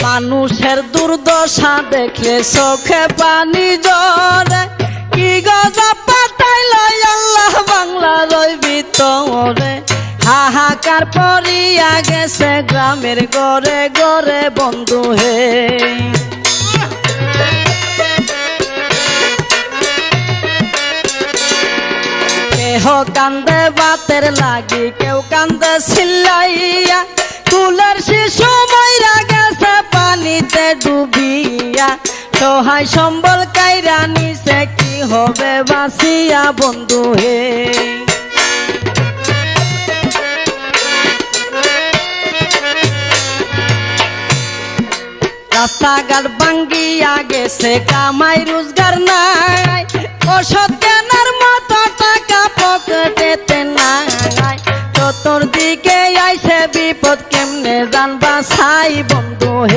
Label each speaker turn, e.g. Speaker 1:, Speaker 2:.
Speaker 1: মানুষের দুর্দশা দেখলে চোখে পানি ঝরে, কি গজব পাঠাইল আল্লাহ বাংলার ওই ভিতরে। হাহাকার পড়িয়া গেছে গ্রামের ঘরে ঘরে বন্ধু হে। কেহ কান্দে বাতের লাগি, কেউ কান্দে চিল্লাইয়া, কুলের শিশু মইরা গেছে পানিতে ডুবিয়া। সহায় সম্বল কাইরা নিছে, কি হবে বাঁচিয়া বন্ধু হে। রাস্তাঘাট ভাঙ্গিয়া গেছে, কামাই রোজগার নাই, ওষুধ কেনার মতো টাকা পকেটেতে নাই। চতুর্দিকে আইছে বিপদ, কেমনে জানবা ছাই বন্ধু হে।